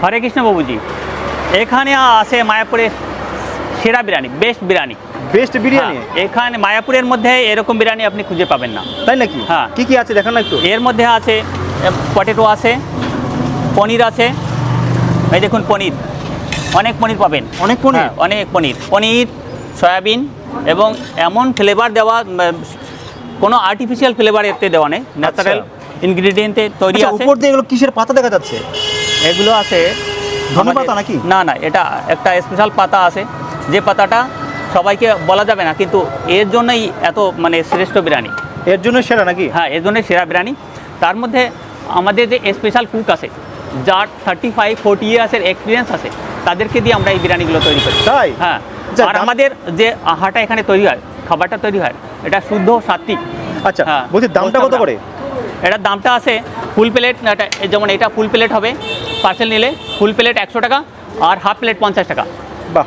হরে কৃষ্ণ বাবুজি, এখানে আছে মায়াপুরের সেরা বিরিয়ানি, বেস্ট বিরিয়ানি। বেস্ট বিরিয়ানি? এখানে মায়াপুরের মধ্যে এরকম বিরিয়ানি আপনি খুঁজে পাবেন না। তাই নাকি? হ্যাঁ। কি কি আছে দেখান না একটু। এর মধ্যে আছে পটেটো আছে, পনির আছে, এই দেখুন পনির, অনেক পনির পাবেন। অনেক পনির? হ্যাঁ, অনেক পনির, পনির, সয়াবিন এবং এমন ফ্লেভার দেওয়া, কোনো আর্টিফিশিয়াল ফ্লেভার এতে দেওয়া নেই, ন্যাচারাল ইনগ্রিডিয়েন্টে তৈরি আচ্ছা, আছে। উপর দিয়ে এগুলো কিসের পাতা দেখা যাচ্ছে? এগুলো আছে ধনে আমাদের- পাতা নাকি? না না, এটা একটা স্পেশাল পাতা আছে, যে পাতাটা সবাইকে বলা যাবে না, কিন্তু এর জন্যই এত মানে শ্রেষ্ঠ বিরিয়ানি। এর জন্য সেরা নাকি? হ্যাঁ, এর জন্যই সেরা বিরিয়ানি। তার মধ্যে আমাদের যে স্পেশাল কুক আছে, যার 35-40 ইয়ার্সের এক্সপিরিয়েন্স আছে, তাদেরকে দিয়ে আমরা এই বিরিয়ানিগুলো তৈরি করি। তাই? হ্যাঁ। যা, আর দাম- আমাদের যে আহাটা এখানে তৈরি হয়, খাবারটা তৈরি হয়, এটা শুদ্ধ সাত্বিক। আচ্ছা, হ্যাঁ, বলছি দামটা কত করে? এটার দামটা আছে ফুল প্লেট, যেমন এটা ফুল প্লেট হবে, পার্সেল নিলে ফুল প্লেট 100 টাকা, আর হাফ প্লেট 50 টাকা। বাহ,